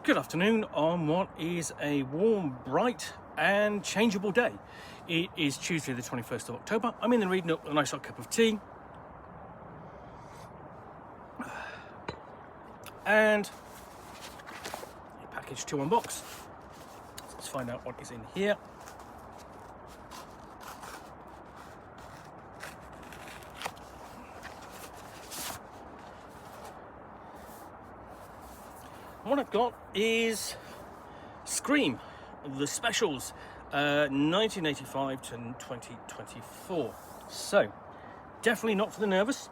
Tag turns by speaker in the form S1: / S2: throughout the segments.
S1: Good afternoon on what is a warm, bright and changeable day. It is Tuesday the 21st of October. I'm in the reading up with a nice hot cup of tea. And a package to unbox. So let's find out what is in here. What I've got is Scream, the specials, 1985 to 2024. So, definitely not for the nervous.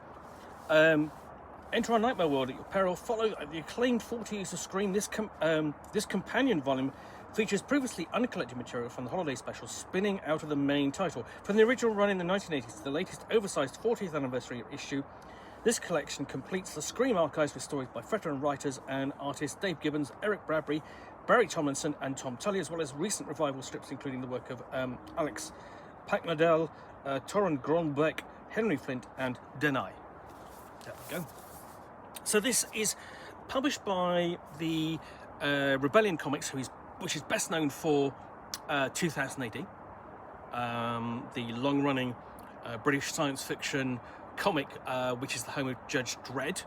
S1: Enter our nightmare world at your peril. Follow the acclaimed 40 years of Scream. This companion volume features previously uncollected material from the holiday special spinning out of the main title. From the original run in the 1980s to the latest oversized 40th anniversary issue, this collection completes the Scream archives with stories by veteran writers and artists Dave Gibbons, Eric Bradbury, Barry Tomlinson and Tom Tully, as well as recent revival strips including the work of Alex Paknadel, Torren Gronbeck, Henry Flint and Denai. There we go. So this is published by the Rebellion Comics, which is best known for 2000 AD, the long-running British science fiction comic, which is the home of Judge Dredd,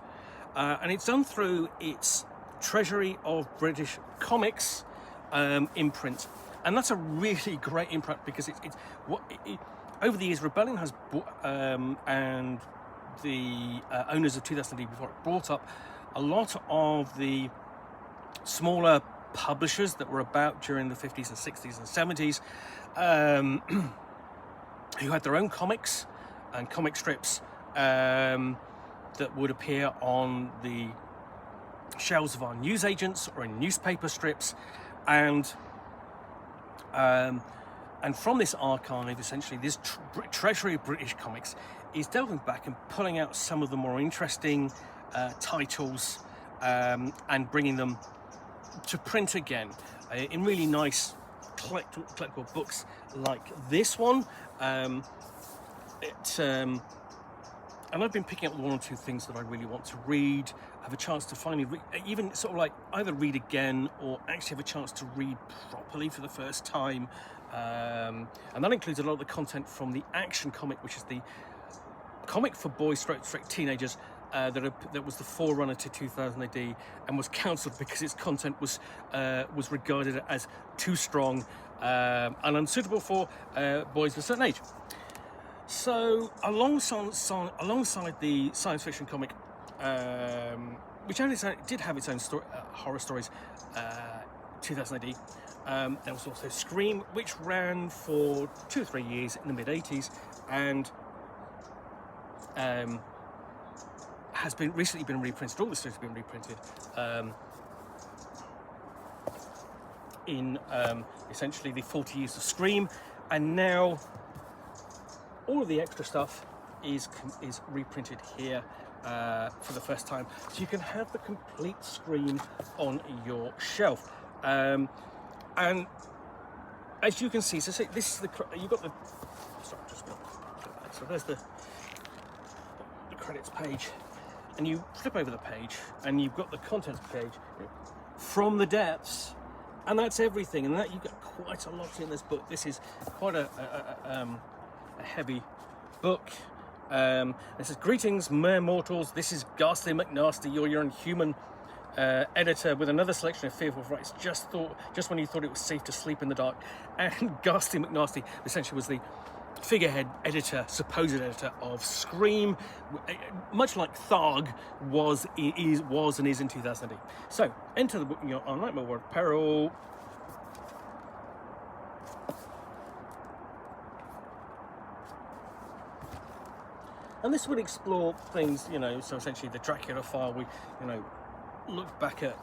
S1: and it's done through its Treasury of British Comics imprint, and that's a really great imprint because over the years Rebellion has and the owners of 2000 AD before it brought up a lot of the smaller publishers that were about during the 50s and 60s and 70s, who had their own comics and comic strips that would appear on the shelves of our newsagents or in newspaper strips, and from this archive, essentially, this Treasury of British Comics is delving back and pulling out some of the more interesting titles and bringing them to print again in really nice collectible books like this one. And I've been picking up one or two things that I really want to read, have a chance to finally read, even sort of like either read again or actually have a chance to read properly for the first time. And that includes a lot of the content from the Action comic, which is the comic for boys stroke teenagers that was the forerunner to 2000 AD and was cancelled because its content was regarded as too strong and unsuitable for boys of a certain age. So alongside the science fiction comic, which only did have its own horror stories, 2000 AD, there was also Scream, which ran for 2 or 3 years in the mid-80s and has recently been reprinted. All the stories have been reprinted in essentially the 40 years of Scream, and now all of the extra stuff is reprinted here for the first time, so you can have the complete Scream on your shelf. And as you can see, so this is you've got the. Sorry, just go back. So there's the credits page, and you flip over the page, and you've got the contents page from the depths, and that's everything. And that you've got quite a lot in this book. This is quite a heavy book. This is greetings, mere mortals. This is Ghastly McNasty, your inhuman editor, with another selection of fearful frights. Just when you thought it was safe to sleep in the dark. And Ghastly McNasty essentially was the figurehead editor, supposed editor of Scream, much like Tharg was and is in 2008. So enter the book, our Nightmare World Peril. And this would explore things, so essentially the Dracula file. We, look back at,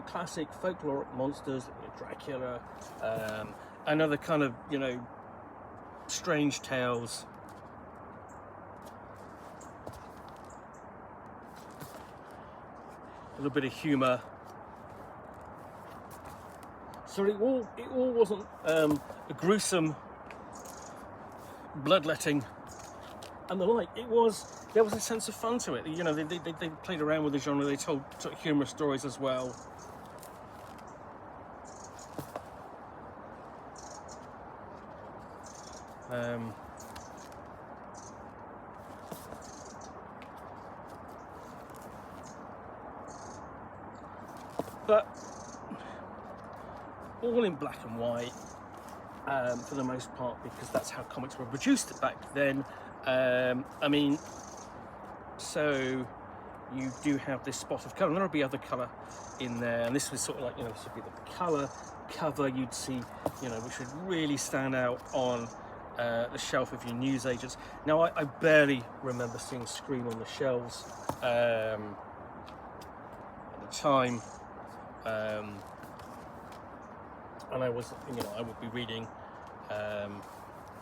S1: classic folkloric monsters, Dracula, and other kind of, strange tales. A little bit of humour. So it all wasn't a gruesome bloodletting and the like. It was there was a sense of fun to it. You know, they played around with the genre. They told sort of humorous stories as well. But all in black and white for the most part, because that's how comics were produced back then. I mean, so you do have this spot of colour, and there'll be other colour in there, and this was sort of like, you know, this would be the colour cover you'd see, you know, which would really stand out on the shelf of your newsagents. Now, I barely remember seeing Scream on the shelves at the time, and I was, you know, I would be reading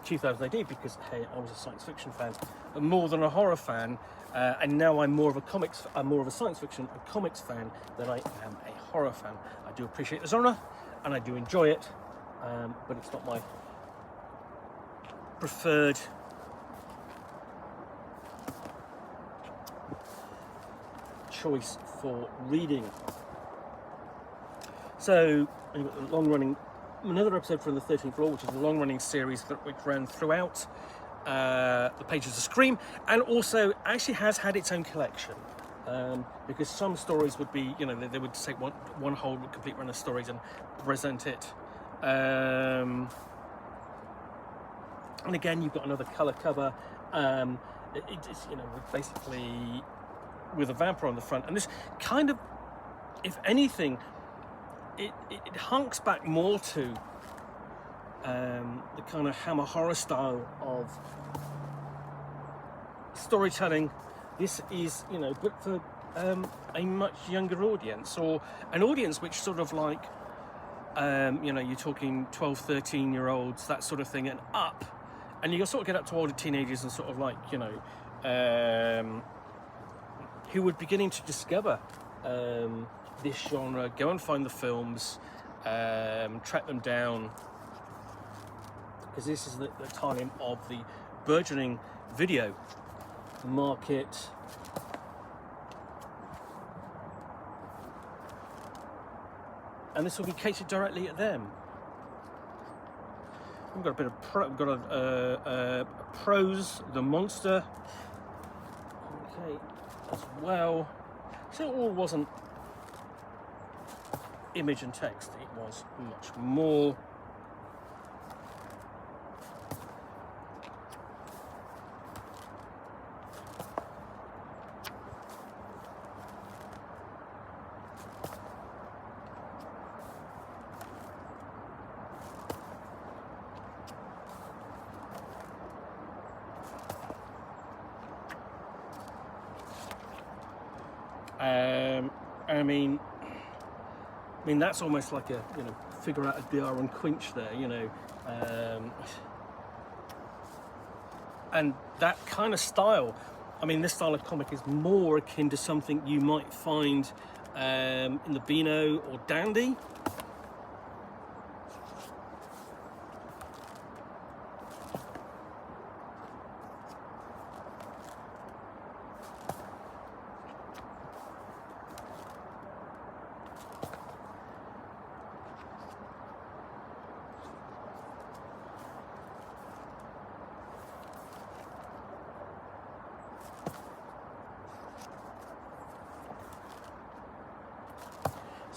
S1: 2000 AD because, hey, I was a science fiction fan more than a horror fan, and now I'm more of a science fiction and comics fan than I am a horror fan. I do appreciate the genre and I do enjoy it, but it's not my preferred choice for reading. So you've got the long-running, another episode from the 13th Floor, which is a long-running series which ran throughout the pages of Scream, and also actually has had its own collection, because some stories would be, you know, they would take one whole complete run of stories and present it. And again, you've got another colour cover. It's, you know, basically with a vampire on the front, and this kind of, if anything, it hunks back more to the kind of Hammer horror style of storytelling. This is, you know, but for a much younger audience, or an audience which sort of like, you know, you're talking 12, 13-year-olds, that sort of thing, and up. And you sort of get up to older teenagers and sort of like, you know, who were beginning to discover this genre, go and find the films, track them down, because this is the time of the burgeoning video market. And this will be catered directly at them. We've got a bit of we've got a prose, the monster, okay, as well. So it all wasn't image and text, it was much more. I mean, that's almost like a, you know, figure out a DR and Quinch there, you know, and that kind of style. I mean, this style of comic is more akin to something you might find in the Beano or Dandy.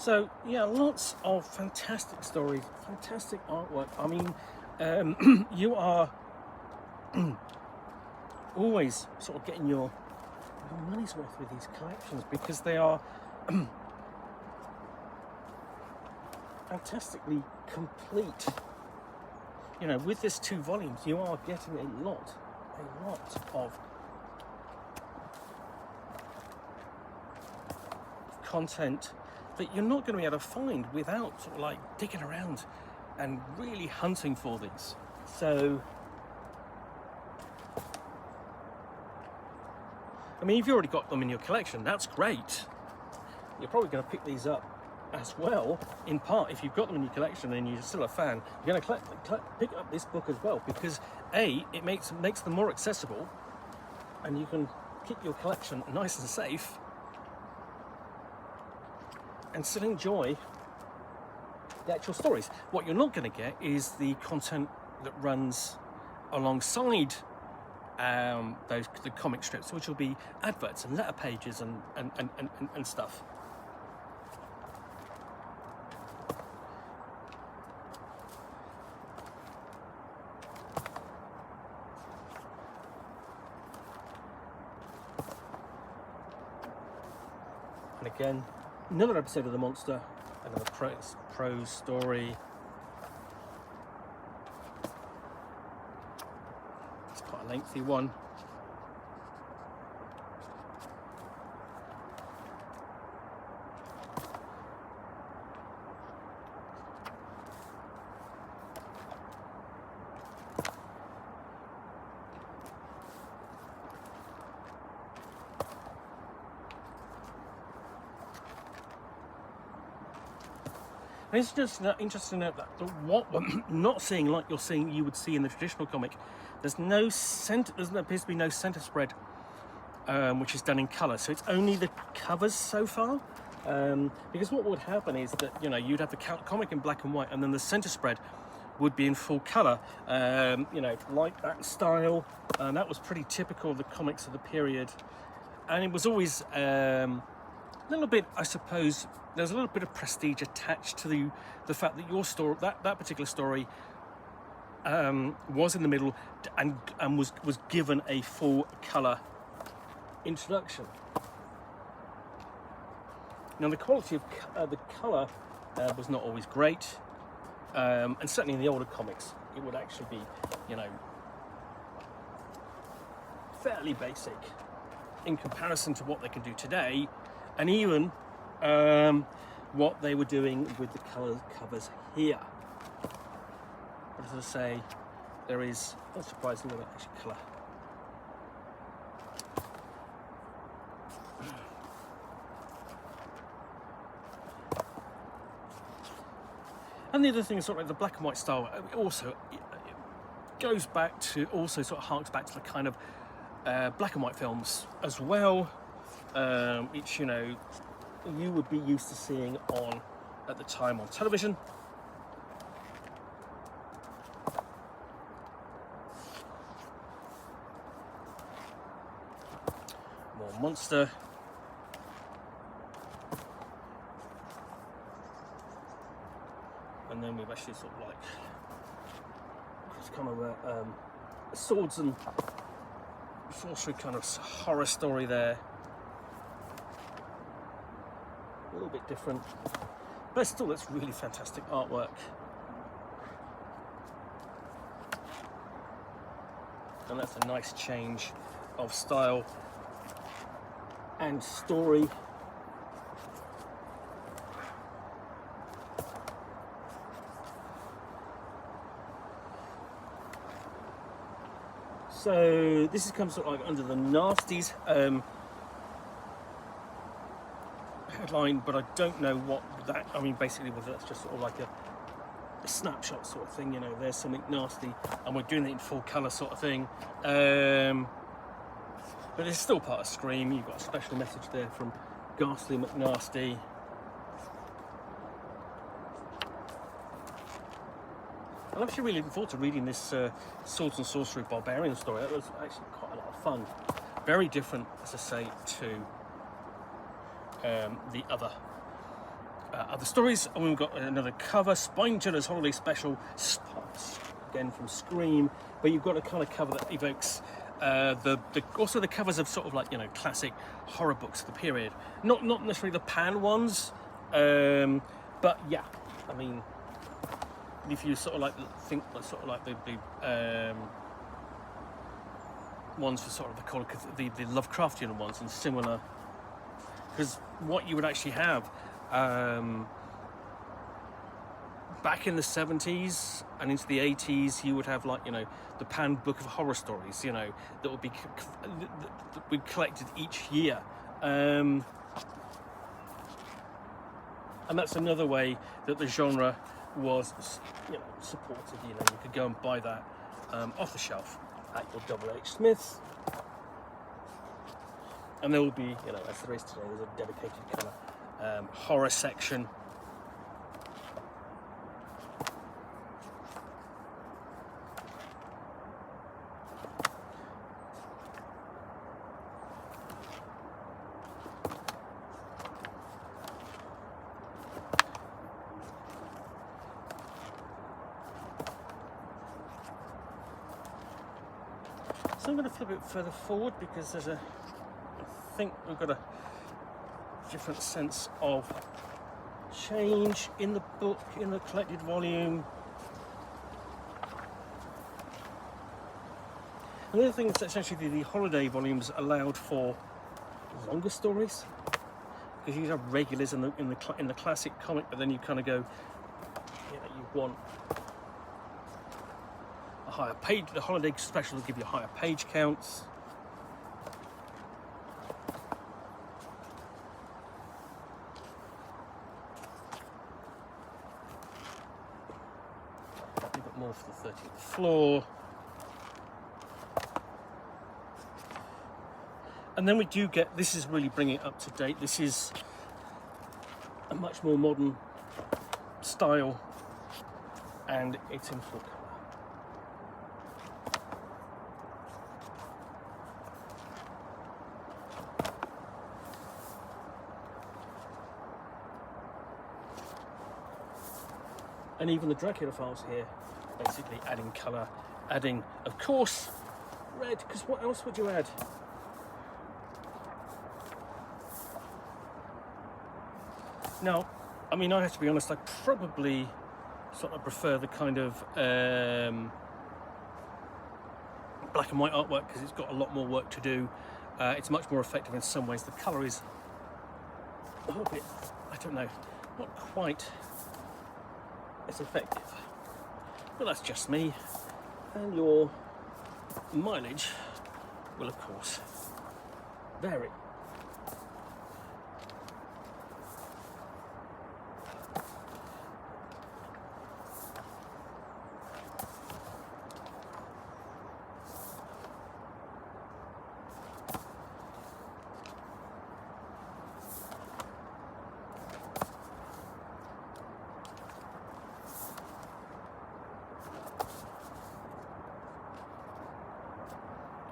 S1: So yeah, lots of fantastic stories, fantastic artwork. I mean, you are always sort of getting your money's worth with these collections, because they are fantastically complete. You know, with this 2 volumes, you are getting a lot of content that you're not going to be able to find without sort of like digging around and really hunting for these. So, I mean, if you've already got them in your collection, that's great. You're probably going to pick these up as well, in part, if you've got them in your collection and you're still a fan, you're going to pick up this book as well, because A, it makes them more accessible, and you can keep your collection nice and safe and still enjoy the actual stories. What you're not going to get is the content that runs alongside the comic strips, which will be adverts and letter pages and stuff. And again, another episode of The Monster, another prose story. It's quite a lengthy one. And it's just interesting to note that what we're not seeing, like you would see in the traditional comic, there appears to be no center spread, which is done in color. So it's only the covers so far. Because what would happen is that you'd have the comic in black and white, and then the center spread would be in full color. Like that style, and that was pretty typical of the comics of the period. And it was always a little bit, I suppose, there's a little bit of prestige attached to the fact that your story, that particular story, was in the middle and was given a full color introduction. Now the quality of the color was not always great, and certainly in the older comics it would actually be, fairly basic in comparison to what they can do today, and even what they were doing with the covers here. But as I say, there is, unsurprisingly, actually colour. And the other thing is sort of like the black and white style. Also, it goes back to, also sort of harks back to the kind of black and white films as well, which you would be used to seeing at the time on television. More Monster. And then we've actually sort of like it's kind of a swords and sorcery kind of horror story there. A little bit different, but still it's really fantastic artwork. And that's a nice change of style and story. So this is kind of sort of like under the Nasties headline, but I don't know what that, I mean, basically whether that's just sort of like a snapshot sort of thing, there's something nasty and we're doing it in full colour sort of thing. But it's still part of Scream. You've got a special message there from Ghastly McNasty. I'm actually really looking forward to reading this Swords and Sorcery Barbarian story. That was actually quite a lot of fun. Very different, as I say, to the other stories. And we've got another cover, Spine Chiller's Holiday Special, again from Scream, but you've got a kind of cover that evokes also the covers of sort of like classic horror books of the period. Not necessarily the pan ones, but yeah, I mean, if you sort of like think sort of like the ones for sort of the Lovecraftian ones and similar, because what you would actually have back in the 70s and into the 80s, you would have like the Pan Book of Horror Stories, that would be collected each year, and that's another way that the genre was supported. You could go and buy that off the shelf at your WH Smith's. And there will be, you know, as there is today, there's a dedicated kind of horror section. So I'm going to flip it further forward because I think we've got a different sense of change in the book, in the collected volume. And the other thing is essentially the holiday volumes allowed for longer stories, because you have regulars in the classic comic, but then you kind of go, you know, you want a higher page. The holiday special will give you higher page counts. We've got more for the 13th floor. And then we do get, this is really bringing it up to date. This is a much more modern style, and it's in full colour. And even the Dracula files here, basically adding colour, adding, of course, red, because what else would you add? Now, I mean, I have to be honest, I probably sort of prefer the kind of black and white artwork, because it's got a lot more work to do. It's much more effective in some ways. The colour is a little bit, I don't know, not quite as effective. But that's just me, and your mileage will, of course, vary.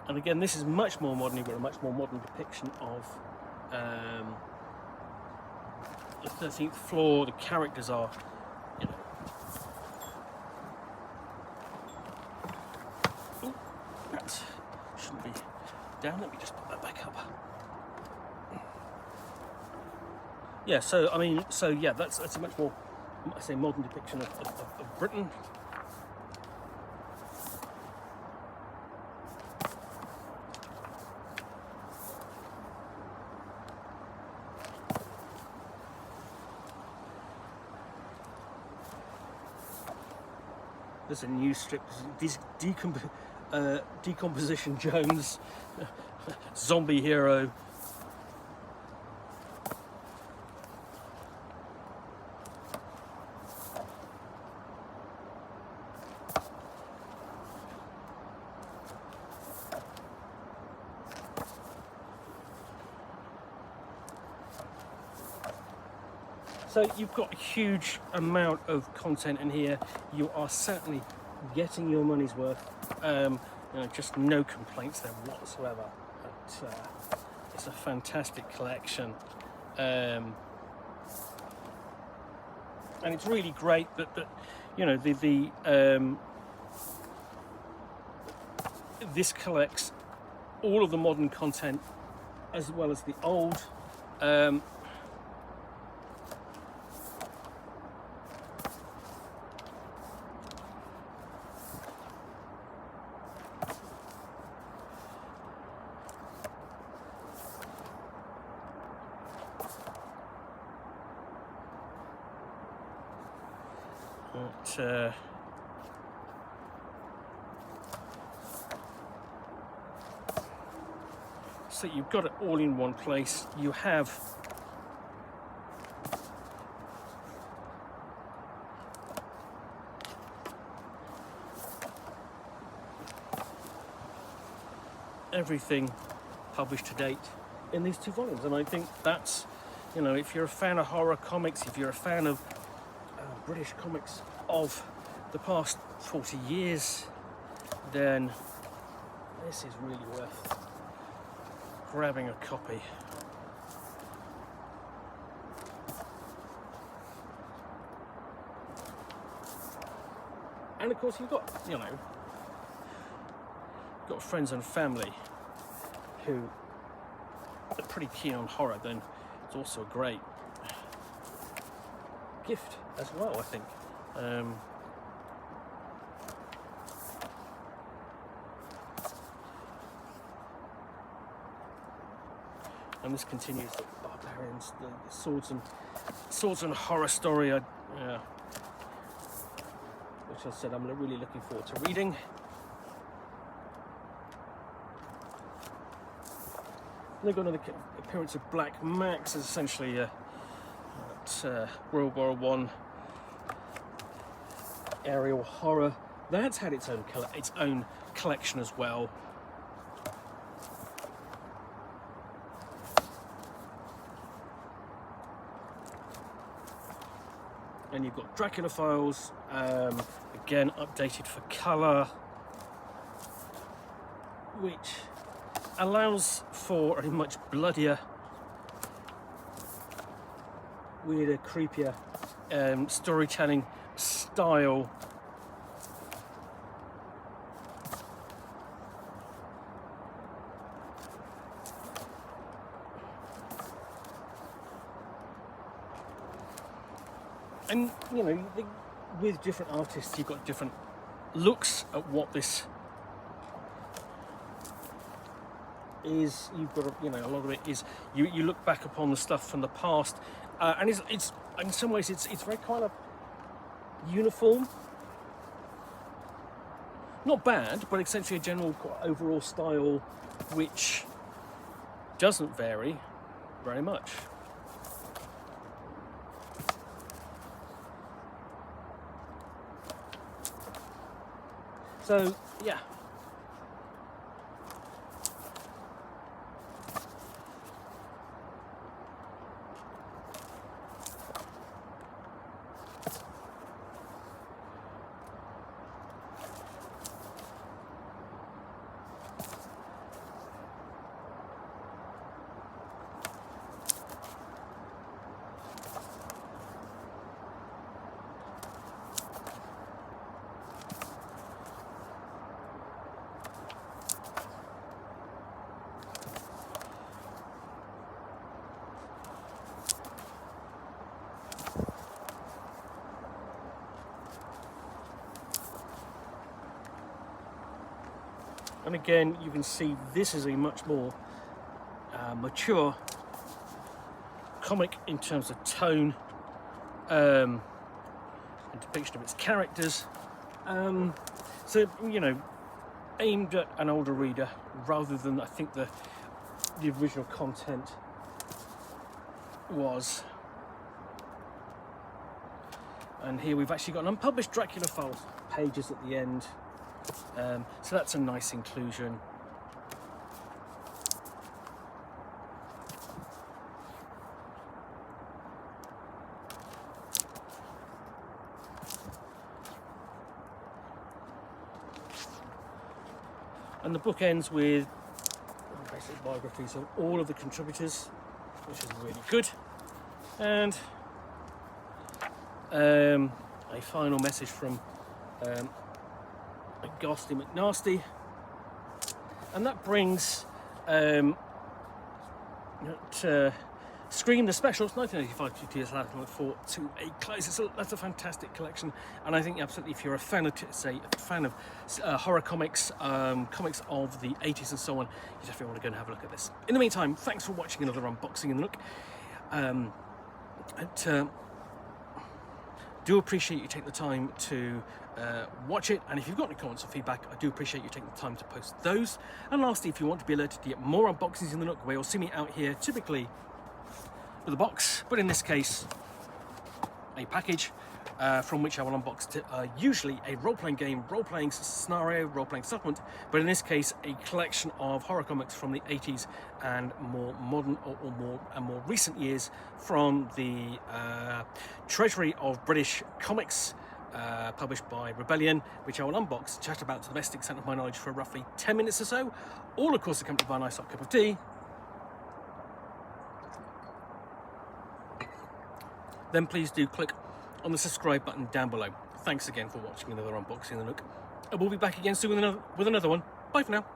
S1: And again, this is much more modern. You've got a much more modern depiction of the 13th floor. The characters are, you know. Ooh, that shouldn't be down. Let me just put that back up. Yeah. So I mean, so yeah, that's a much more, I say, modern depiction of Britain. There's a new strip, Decomposition Jones, zombie hero. So you've got a huge amount of content in here. You are certainly getting your money's worth. You know, just no complaints there whatsoever. But, it's a fantastic collection, and it's really great that you know this collects all of the modern content as well as the old. So you've got it all in one place. You have everything published to date in these 2 volumes, and I think that's, you know, if you're a fan of horror comics, if you're a fan of British comics of the past 40 years, then this is really worth grabbing a copy. And of course you've got, you know, got friends and family who are pretty keen on horror, then it's also a great gift as well, I think. And this continues the Barbarians, the swords and horror story. Which I said I'm really looking forward to reading. They've got another appearance of Black Max, as essentially World War I aerial horror. That's had its own collection as well. And you've got Dracula Files, again updated for colour, which allows for a much bloodier, weirder, creepier storytelling style. And, you know, with different artists, you've got different looks at what this is. You've got, you know, a lot of it is, you look back upon the stuff from the past, and it's in some ways, it's very kind of uniform. Not bad, but essentially a general overall style, which doesn't vary very much. So, yeah. And again, you can see this is a much more mature comic in terms of tone and depiction of its characters. So, you know, aimed at an older reader rather than, I think, the original content was. And here we've actually got an unpublished Dracula Files pages at the end. So that's a nice inclusion. And the book ends with basic biographies of all of the contributors, which is really good. And a final message from Ghastly McNasty, and that brings Scream the Specials 1985 to 2004 to a close. That's a fantastic collection, and I think absolutely, if you're a fan of, say, a fan of horror comics, comics of the 80s and so on, you definitely want to go and have a look at this. In the meantime, thanks for watching another unboxing in the Nook. Do appreciate you taking the time to watch it, and if you've got any comments or feedback, I do appreciate you taking the time to post those. And lastly, if you want to be alerted to get more unboxings in the Nook, where you'll see me out here typically with a box, but in this case a package from which I will unbox usually a role-playing game, role-playing scenario, role-playing supplement, but in this case a collection of horror comics from the 80s and more modern or more recent years from the treasury of British comics, published by Rebellion, which I will unbox, chat about to the best extent of my knowledge for roughly 10 minutes or so, all of course accompanied by a nice hot cup of tea. Then please do click on the subscribe button down below. Thanks again for watching another unboxing of the Nook. And we'll be back again soon with another one. Bye for now.